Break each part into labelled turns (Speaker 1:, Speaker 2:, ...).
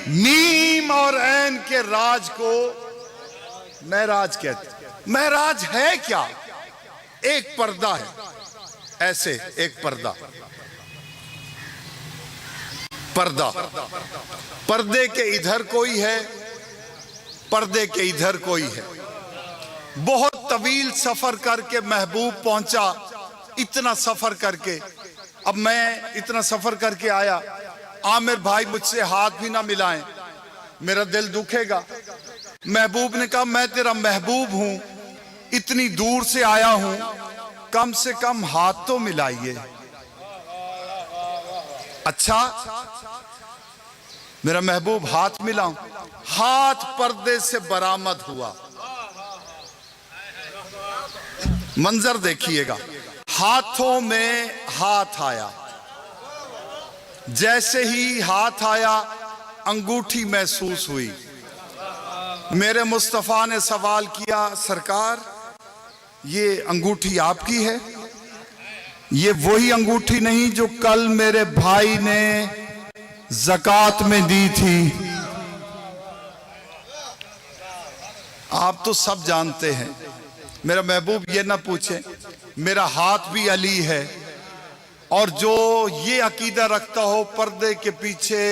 Speaker 1: Meme और ऐन के राज को महराज कहते हैं। महराज है क्या? एक पर्दा है, ऐसे एक पर्दा, पर्दा, पर्दे के इधर कोई है, पर्दे के इधर कोई है। बहुत तवील सफर करके महबूब पहुंचा, इतना सफर करके। अब मैं इतना सफर करके आया, आमिर भाई मुझसे हाथ भी ना मिलाएं, मेरा दिल दुखेगा। महबूब ने कहा मैं तेरा महबूब हूं, इतनी दूर से आया हूं, कम से कम हाथ तो मिलाइए। अच्छा, मेरा महबूब हाथ मिलाऊं। हाथ पर्दे से बरामद हुआ। मंजर देखिएगा, हाथों में हाथ आया। जैसे ही हाथ आया, अंगूठी महसूस हुई। मेरे मुस्तफा ने सवाल किया, सरकार ये अंगूठी आपकी है? ये वही अंगूठी नहीं जो कल मेरे भाई ने ज़कात में दी थी? आप तो सब जानते हैं। मेरा महबूब ये ना पूछे, मेरा हाथ भी अली है, और जो ये अकीदा रखता हो पर्दे के पीछे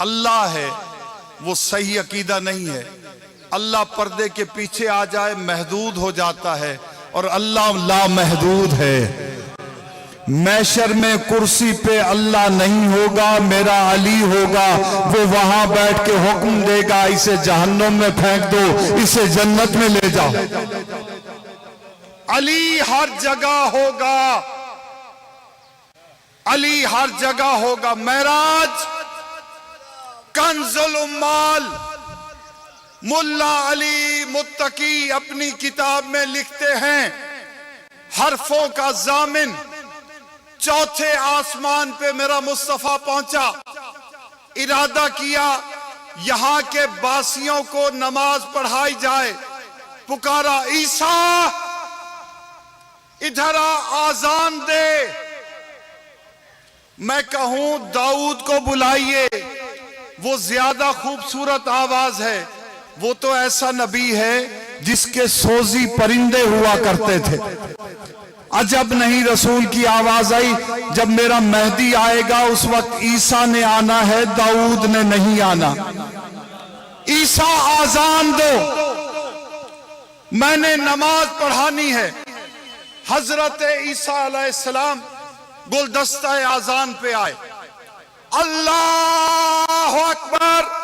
Speaker 1: अल्लाह है, वो सही अकीदा नहीं है। अल्लाह पर्दे के पीछे आ जाए महदूद हो जाता है, और अल्लाह लामहदूद है। मैशर में कुर्सी पे अल्लाह नहीं होगा, मेरा अली होगा। वो वहां बैठ के हुक्म देगा, इसे जहन्नुम में फेंक दो, इसे जन्नत में ले जाओ। अली हर जगह होगा, अली हर जगह होगा। महराज कंजुल उम्माल मुल्ला अली मुत्तकी अपनी किताब में लिखते हैं, हरफों का जामिन। चौथे आसमान पे मेरा मुस्तफा पहुंचा, इरादा किया यहां के बासियों को नमाज पढ़ाई जाए। पुकारा, ईसा इधर आ, आजान दे। मैं कहूं दाऊद को बुलाइए, वो ज्यादा खूबसूरत आवाज है। वो तो ऐसा नबी है जिसके सोजी परिंदे हुआ करते थे। अजब नहीं, रसूल की आवाज आई, जब मेरा मेहदी आएगा उस वक्त ईसा ने आना है, दाऊद ने नहीं आना। ईसा आजान दो, मैंने नमाज पढ़ानी है। हजरत ईसा अलैहिस्सलाम गुलदस्ता आजान पे आए। अल्लाहु अकबर,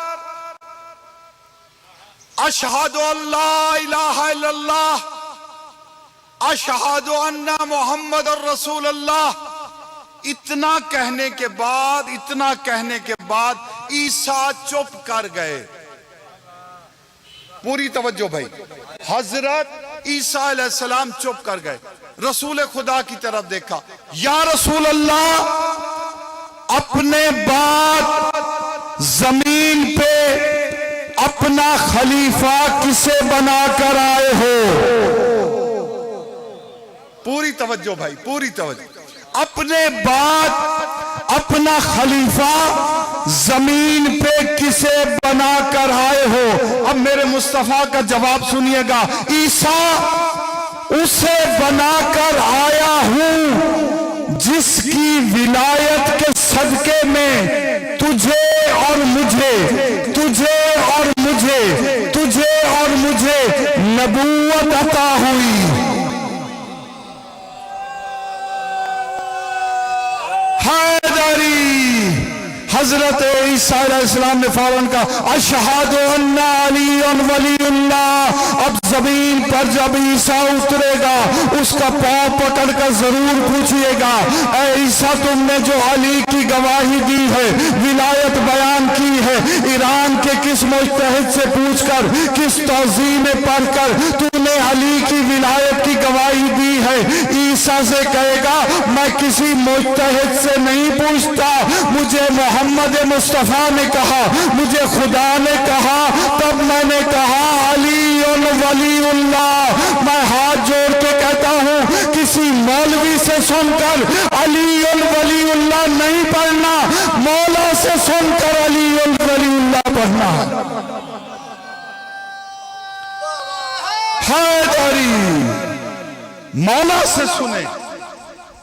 Speaker 1: अशहदु अल्ला इलाहा इल्लल्लाह, अशहदु अन्ना मोहम्मद रसूल अल्लाह। इतना कहने के बाद, इतना कहने के बाद ईसा चुप कर गए। पूरी तवज्जो भाई, हजरत ईसा अलैहिस्सलाम चुप कर गए। रसूल खुदा की तरफ देखा, या रसूल अल्लाह, अपने बाद जमीन पे अपना खलीफा किसे बनाकर आए हो? पूरी तवज्जो भाई, पूरी तवज्जो। अपने बाद अपना खलीफा जमीन पे किसे बनाकर आए हो? अब मेरे मुस्तफा का जवाब सुनिएगा, ईसा उसे बनाकर आया हूं जिसकी विलायत के सदके में तुझे और मुझे, तुझे और मुझे, तुझे और मुझे नबूवत अता हुई। हजरत ईसा अलैहिस्सलाम ने फौरन कहा, अशहदु अन्ना अलीयुन वलीउल्लाह। अब जमीन पर जब ईसा उतरेगा उसका पांव पकड़कर जरूर पूछिएगा, ऐ ईसा तुमने जो अली की गवाही दी है, विलायत बयान की है, ईरान के किस मुज्तहिद से पूछकर, किस तौज़ीह में पढ़कर तूने अली की विलायत की गवाही दी है? ईसा से कहेगा, मैं किसी मुज्तहिद से नहीं पूछता, मुझे मोहम्मद मुस्तफा ने कहा, मुझे खुदा ने कहा, तब मैंने कहा अलीयुन वलीउल्लाह। मैं हाथ जोड़ के कहता हूं, किसी मौलवी से सुनकर अलीयुन वलीउल्लाह नहीं पढ़ना, मौला से सुनकर अलीयुन वलीउल्लाह
Speaker 2: मौला से सुने,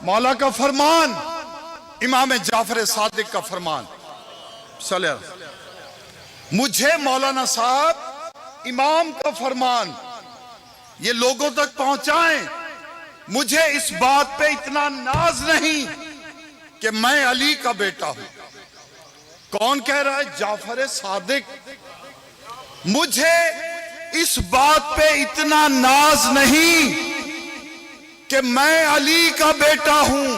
Speaker 2: मौला का फरमान, इमाम जाफर सादिक का फरमान। चले मुझे मौलाना साहब इमाम का फरमान ये लोगों तक पहुंचाएं। मुझे इस बात पे इतना नाज नहीं कि मैं अली का बेटा हूं। कौन कह रहा है? जाफर सादिक। मुझे इस बात पे इतना नाज नहीं कि मैं अली का बेटा हूं।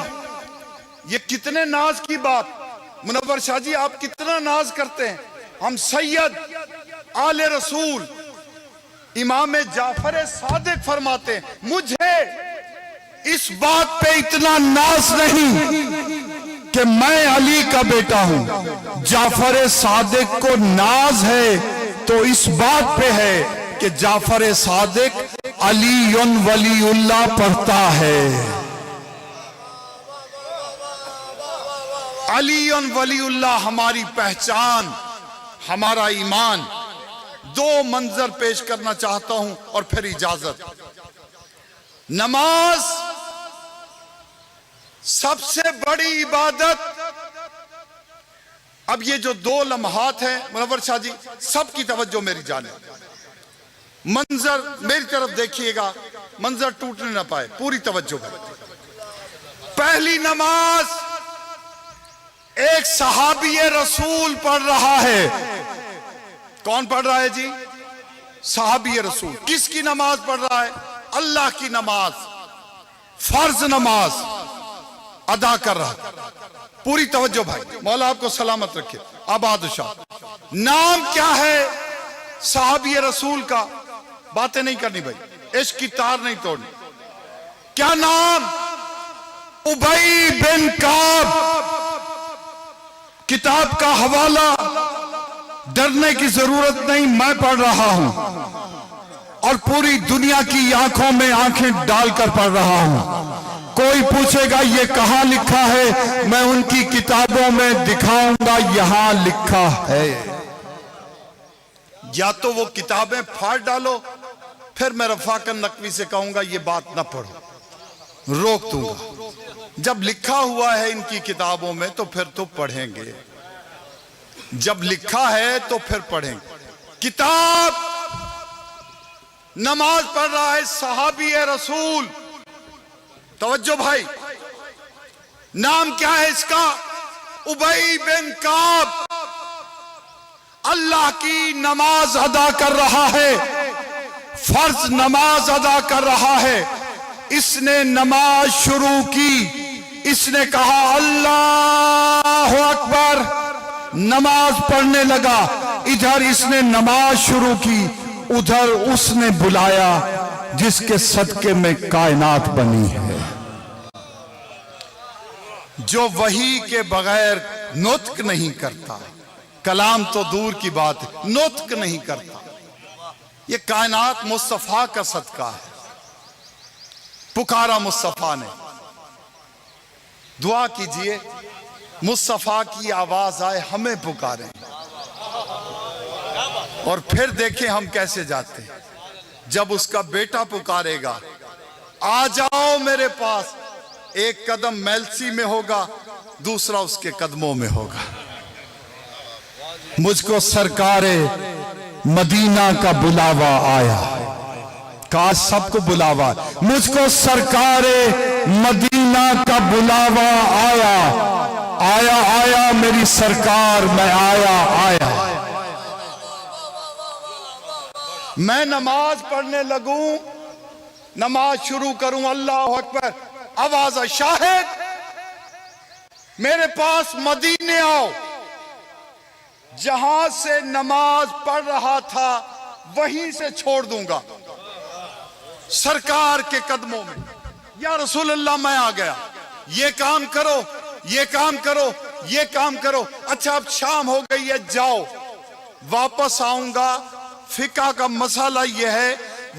Speaker 2: ये कितने नाज की बात। मुनव्वर शाह जी, आप कितना नाज करते हैं। हम सैयद आले रसूल इमाम जाफर सादिक फरमाते हैं, मुझे इस बात पे इतना नाज नहीं कि मैं अली का बेटा हूं। जाफर सादिक को नाज है तो इस बात पे है कि जाफर सादिक अली वलीउल्लाह पढ़ता है। अली वलीउल्लाह हमारी पहचान, हमारा ईमान। दो मंजर पेश करना चाहता हूं और फिर इजाजत। नमाज सबसे बड़ी इबादत। अब ये जो दो लम्हात हैं मुनव्वर शाह जी, सबकी तवज्जो मेरी जाने। मंजर मेरी तरफ देखिएगा, मंजर टूटने ना पाए, पूरी तवज्जो है। पहली नमाज एक सहाबी रसूल पढ़ रहा है। कौन पढ़ रहा है जी? सहाबी रसूल। किसकी नमाज पढ़ रहा है? अल्लाह की नमाज, फर्ज नमाज अदा कर रहा है। पूरी तवज्जो भाई, मौला आपको सलामत रखे। आबाद शाह। नाम क्या है सहाबी रसूल का? बातें नहीं करनी भाई, इश्क की तार नहीं तोड़नी। क्या नाम? उबई बिन काब। किताब का हवाला, डरने की जरूरत नहीं, मैं पढ़ रहा हूं और पूरी दुनिया की आंखों में आंखें डालकर पढ़ रहा हूं। कोई पूछेगा ये कहां लिखा है, मैं उनकी किताबों में दिखाऊंगा यहां लिखा है। या तो वो किताबें फाड़ डालो, फिर मैं रफाकन नकवी से कहूंगा ये बात ना पढ़ो, रोक दूंगा। जब लिखा हुआ है इनकी किताबों में तो फिर तो पढ़ेंगे। जब लिखा है तो फिर पढ़ेंगे। किताब नमाज पढ़ रहा है सहाबी रसूल। तवज्जो भाई, नाम क्या है इसका? उबई बिन काब। अल्लाह की नमाज अदा कर रहा है, फर्ज नमाज अदा कर रहा है। इसने नमाज शुरू की, इसने कहा अल्लाह अकबर, नमाज पढ़ने लगा। इधर इसने नमाज शुरू की, उधर उसने बुलाया जिसके सदके में कायनात बनी है, जो वही के बगैर नुत्क नहीं करता। कलाम तो दूर की बात है, नुत्क नहीं करता। ये कायनात मुस्तफा का सदका है। पुकारा मुस्तफा ने। दुआ कीजिए मुस्तफा की आवाज आए, हमें पुकारें और फिर देखें हम कैसे जाते हैं। जब उसका बेटा पुकारेगा, आ जाओ मेरे पास, एक कदम मेलसी में होगा, दूसरा उसके कदमों में होगा। मुझको सरकारे मदीना का बुलावा आया। काश सबको बुलावा। मुझको सरकारे मदीना का बुलावा आया। आया आया मेरी सरकार, मैं आया आया। मैं नमाज पढ़ने लगूं, नमाज शुरू करूं, अल्लाह अकबर, आवाज है शाहिद मेरे पास मदीने आओ। जहां से नमाज पढ़ रहा था वहीं से छोड़ दूंगा सरकार के कदमों में। या रसूल अल्लाह मैं आ गया, ये काम करो, ये काम करो, ये काम करो। अच्छा अब शाम हो गई है, जाओ, वापस आऊंगा। फिका का मसाला यह है,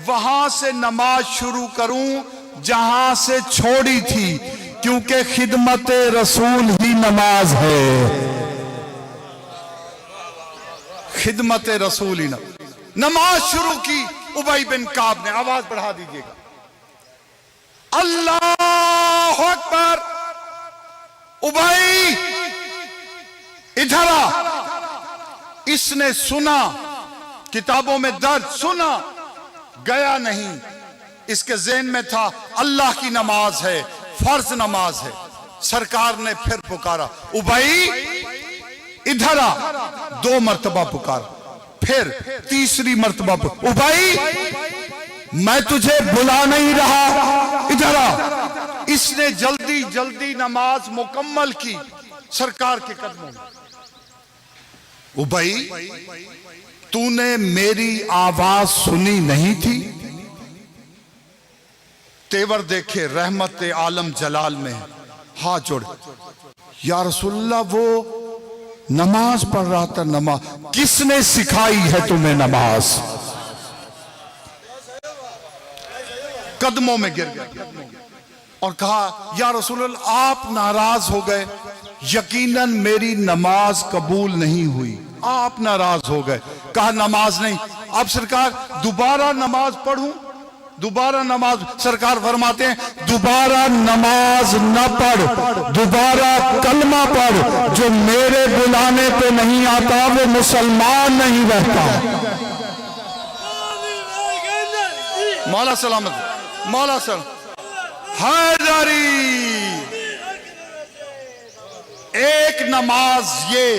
Speaker 2: वहां से नमाज शुरू करूं जहां से छोड़ी थी, क्योंकि खिदमत रसूल ही नमाज है। खिदमत रसूल ही नमाज शुरू की। उबई बिन काब ने, आवाज बढ़ा दीजिएगा, अल्लाह अकबर। उबई इधर आ। इसने सुना, किताबों में दर्ज, सुना, गया नहीं। इसके ज़हन में था अल्लाह की नमाज है, फर्ज नमाज है। सरकार ने फिर पुकारा, उबई इधर आ। 2 मर्तबा पुकारा, फिर तीसरी मर्तबा उबई मैं तुझे बुला नहीं रहा, इधर आ। इसने जल्दी जल्दी नमाज मुकम्मल की सरकार के कदमों में। उबई तूने मेरी आवाज सुनी नहीं थी? तेवर देखे रहमत आलम जलाल में, हाथ जोड़, या रसूलल्लाह वो नमाज पढ़ रहा था। नमाज किसने सिखाई है तुम्हें नमाज? कदमों में गिर गया और कहा, या रसूलल्लाह आप नाराज हो गए, यकीनन मेरी नमाज कबूल नहीं हुई, आप नाराज हो गए। कहा नमाज नहीं। अब सरकार दोबारा नमाज पढ़ूं? दोबारा नमाज, सरकार फरमाते हैं दोबारा नमाज न पढ़, दोबारा कलमा पढ़। जो मेरे बुलाने पे नहीं आता वो मुसलमान नहीं रहता। मौला सलामत, मौला सर हैदरी। एक नमाज ये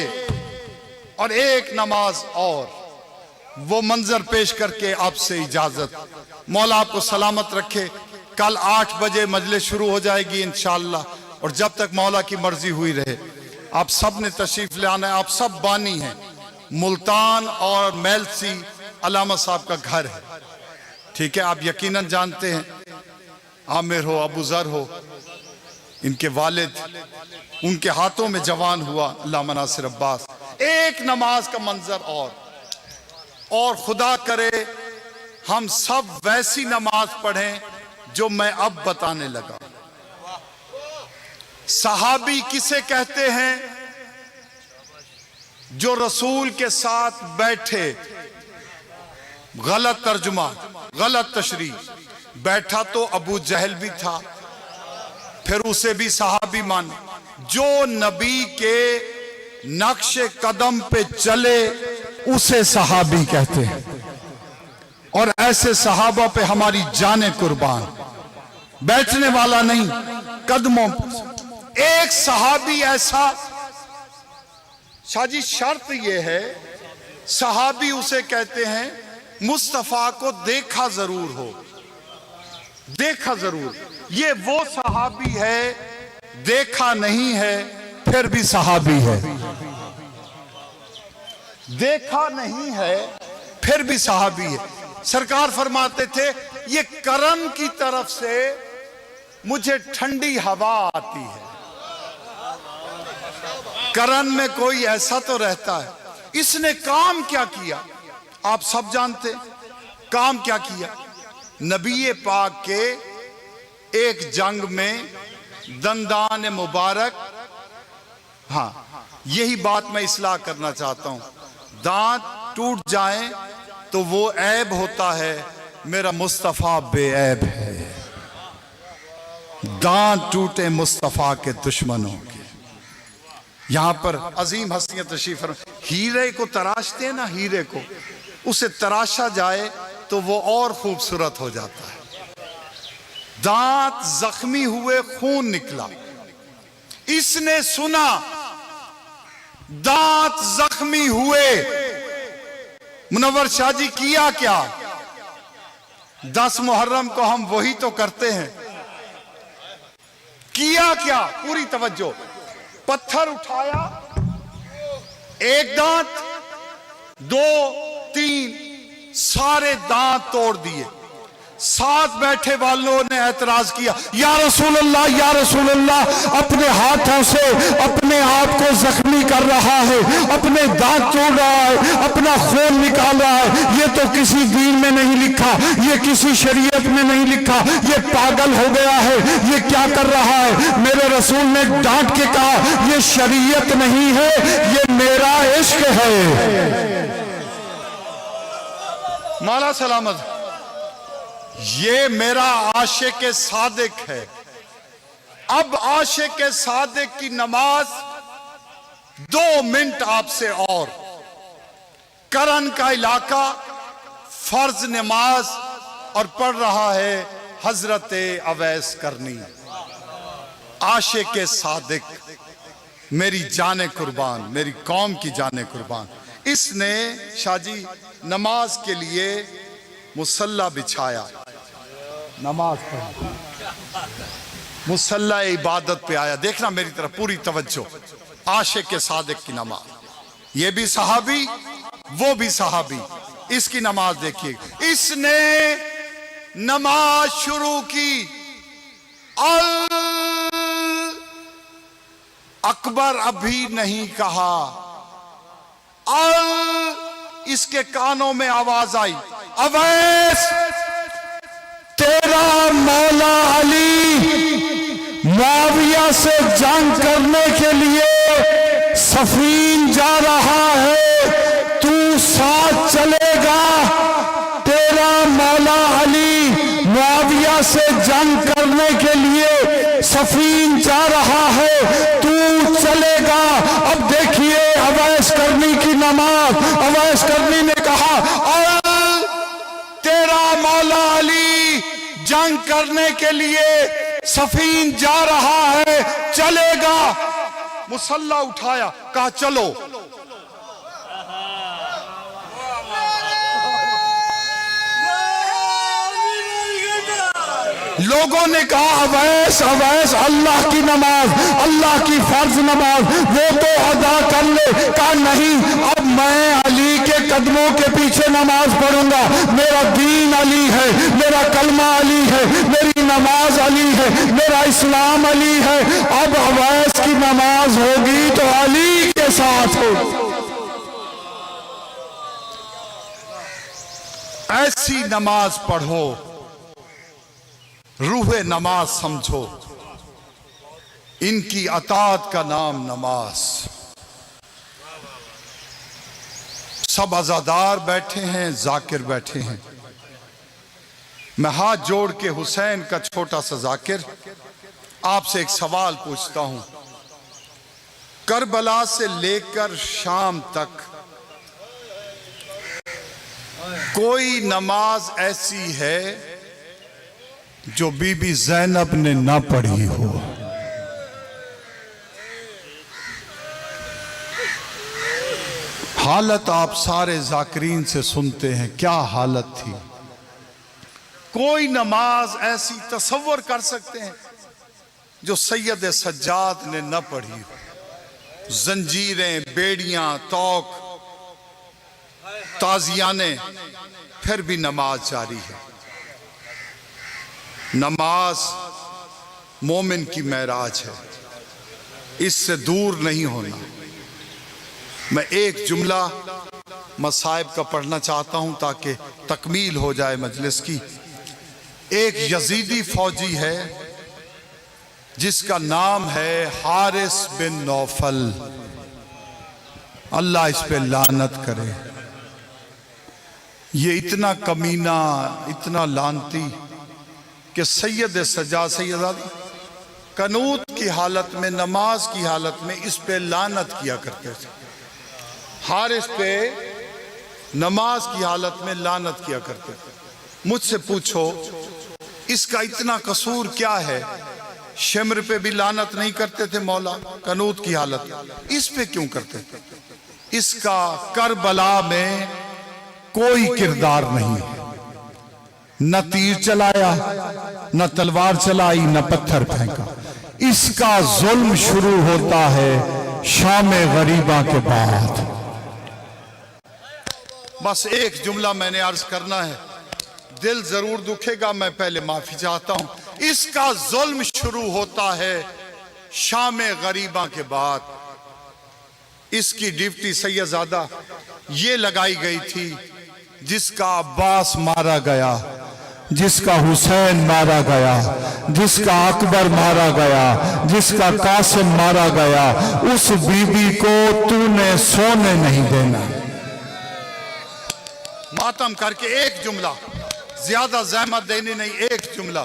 Speaker 2: और एक नमाज और, वो मंजर पेश करके आपसे इजाजत। मौला आपको सलामत रखे। कल 8 बजे मजलिस शुरू हो जाएगी इंशाअल्लाह, और जब तक मौला की मर्जी हुई रहे आप सब ने तशरीफ ले आना है। आप सब बानी हैं। मुल्तान और मेलसी अलामा साहब का घर है, ठीक है? आप यकीनन जानते हैं, आमिर हो, अबू जर हो, इनके वालिद, उनके हाथों में जवान हुआ अल्लामा नासिर अब्बास। एक नमाज का मंजर और खुदा करे हम सब वैसी नमाज पढ़ें जो मैं अब बताने लगा। सहाबी किसे कहते हैं? जो रसूल के साथ बैठे। गलत तर्जुमा, गलत तशरीह। बैठा तो अबू जहल भी था, फिर उसे भी सहाबी माने। जो नबी के नक्शे कदम पे चले उसे सहाबी कहते हैं, और ऐसे सहाबा पे हमारी जाने कुर्बान। बैठने वाला नहीं, कदमों पे। एक सहाबी ऐसा, शाजी शर्त यह है, सहाबी उसे कहते हैं मुस्तफा को देखा जरूर हो, देखा जरूर। ये वो सहाबी है, देखा नहीं है फिर भी सहाबी है। देखा नहीं है फिर भी सहाबी है। सरकार फरमाते थे ये करम की तरफ से मुझे ठंडी हवा आती है। करन में कोई ऐसा तो रहता है। इसने काम क्या किया आप सब जानते। काम क्या किया? नबी पाक के एक जंग में दंदान मुबारक, हाँ यही बात मैं इस्लाह करना चाहता हूं, दांत टूट जाएं तो वो ऐब होता है, मेरा मुस्तफा बेऐब है। दांत टूटे मुस्तफा के दुश्मनों के। यहां पर अजीम हस्तियां तशरीफ फरमा। हीरे को तराशते हैं ना, हीरे को, उसे तराशा जाए तो वो और खूबसूरत हो जाता है। दांत जख्मी हुए, खून निकला। इसने सुना दांत जख्मी हुए। मुनव्वर शाह जी किया क्या? 10 मुहर्रम को हम वही तो करते हैं। किया क्या? पूरी तवज्जो। पत्थर उठाया, एक दांत, 2, 3, सारे दांत तोड़ दिए। साथ बैठे वालों ने एतराज किया, या रसूल अल्लाह, अपने हाथों से अपने आप को जख्मी कर रहा है, अपने दांत तोड़ रहा है, अपना खून निकाल रहा है। ये तो किसी दीन में नहीं लिखा, ये किसी शरीयत में नहीं लिखा, ये पागल हो गया है, ये क्या कर रहा है? मेरे रसूल ने डांट के कहा ये शरीयत नहीं है, ये मेरा इश्क है। मौला सलामत। ये मेरा आशिक सादिक है। अब आशिक सादिक की नमाज 2 मिनट आपसे और। करन का इलाका, फर्ज नमाज, और पढ़ रहा है हजरत अवैस करनी। आशिक सादिक, मेरी जाने कुर्बान, मेरी कौम की जाने कुर्बान। इसने शाहजी नमाज के लिए मुसल्ला बिछाया, नमाज पढ़ा, मुसल्ला इबादत पे आया। देखना मेरी तरफ पूरी तवज्जो। आशिक सादिक की नमाज, ये भी सहाबी वो भी सहाबी, इसकी नमाज देखिए। इसने नमाज शुरू की, अल अकबर अभी नहीं कहा, अल इसके कानों में आवाज आई, अवैस
Speaker 1: तेरा मौला अली मुआविया से जंग करने के लिए सफीन जा रहा है, तू साथ चलेगा। तेरा मौला अली मुआविया से जंग करने के लिए सफीन जा रहा है, तू चलेगा। अब देखिए अवैस करनी की नमाज। अवैस करनी ने कहा,
Speaker 2: तेरा मौला अली जंग करने के लिए सफीन जा रहा है, चलेगा। मुसल्ला उठाया, कहा चलो।
Speaker 1: लोगों ने कहा, अवैस अवैस अल्लाह की नमाज, अल्लाह की फर्ज नमाज वो तो अदा कर ले। कहा नहीं, अब मैं अली के कदमों के पीछे नमाज पढ़ूंगा। मेरा दीन अली है, मेरा कलमा अली है, मेरी नमाज अली है, मेरा इस्लाम अली है। अब अवैस की नमाज होगी तो अली के साथ होगी।
Speaker 2: ऐसी नमाज पढ़ो, रूहे नमाज समझो। इनकी अतात का नाम नमाज। सब अज़ादार बैठे हैं, जाकिर बैठे हैं। मैं हाथ जोड़ के हुसैन का छोटा सा जाकिर आपसे एक सवाल पूछता हूं। करबला से लेकर शाम तक कोई नमाज ऐसी है जो बीबी ज़ैनब ने ना पढ़ी हो? हालत आप सारे जाकिरीन से सुनते हैं, क्या हालत थी। कोई नमाज ऐसी तसव्वुर कर सकते हैं जो सैयद सज्जाद ने न पढ़ी हो? जंजीरें, बेड़ियां, तौक, ताजियाने, फिर भी नमाज जारी है। नमाज मोमिन की महराज है, इससे दूर नहीं होना। मैं एक जुमला मसाइब का पढ़ना चाहता हूं ताकि तकमील हो जाए मजलिस की। एक यजीदी फौजी है जिसका नाम है हारिस बिन नौफल, अल्लाह इस पे लानत करे। ये इतना कमीना, इतना लानती कि सैयद सज्जाद सैयद कनूत की हालत में, नमाज की हालत में इस पे लानत किया करते थे। हारिस पे नमाज की हालत में लानत किया करते थे। मुझसे पूछो इसका इतना कसूर क्या है? शिम्र पे भी लानत नहीं करते थे मौला, कनूत की हालत, इस पे क्यों करते थे? इसका करबला में कोई किरदार नहीं है। न तीर चलाया, न तलवार चलाई, न पत्थर फेंका। इसका जुल्म शुरू होता है शाम गरीबा के बाद। बस एक जुमला मैंने अर्ज करना है, दिल जरूर दुखेगा, मैं पहले माफी चाहता हूं। इसका जुल्म शुरू होता है शाम गरीबा के बाद। इसकी डिप्टी सैयदजादा ये लगाई गई थी जिसका अब्बास मारा गया, जिसका हुसैन मारा गया, जिसका अकबर मारा गया, जिसका कासिम मारा गया, उस बीबी को तूने सोने नहीं देना। मातम करके एक जुमला, ज्यादा जहमत देनी नहीं, एक जुमला,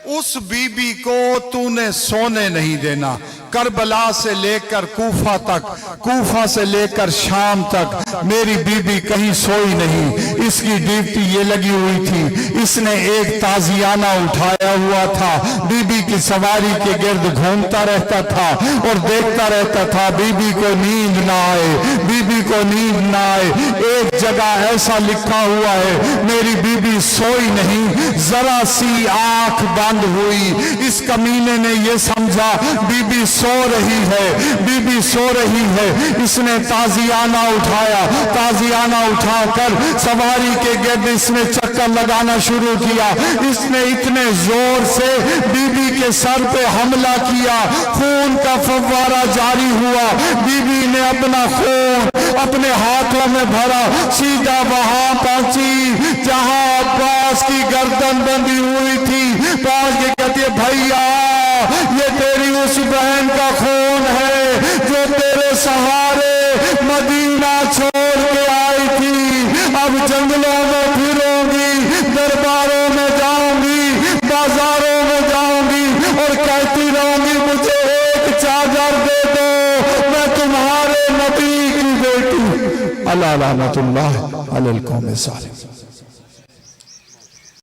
Speaker 2: उस बीबी को तूने सोने नहीं देना। करबला से लेकर कूफा तक, कूफा से लेकर शाम तक मेरी बीबी कहीं सोई नहीं। इसकी ड्यूटी ये लगी हुई थी, इसने एक ताजियाना उठाया हुआ था, बीबी की सवारी के गिर्द घूमता रहता था और देखता रहता था बीबी को नींद ना आए, बीबी को नींद ना आए। एक जगह ऐसा लिखा हुआ है, मेरी बीबी सोई नहीं, जरा सी आंख बंद हुई, इस कमीने ने यह समझा बीबी सो रही है, बीबी सो रही है। इसने ताजियाना उठाया, ताजियाना उठाकर सवारी के गिर्द इसने चक्कर लगाना शुरू किया। इसने इतने जोर से बीबी के सर पे हमला किया, खून का फव्वारा जारी हुआ। बीबी ने अपना खून अपने हाथों में भरा, सीधा वहां पहुंची जहां अब्बास की गर्दन बंधी हुई थी। पहुंच के कहती है, भैया ये तेरी उस बहन का खून है जो तेरे सहारे मदीना छोड़ के आई थी। अब जंगलों में फिरूंगी, दरबारों में जाऊंगी, बाजारों में जाऊंगी और कहती रहूंगी मुझे एक चादर दे दो, मैं तुम्हारे नबी की बेटी। अल्लाह रहमतुल्लाह अलैहि कौम सालिम।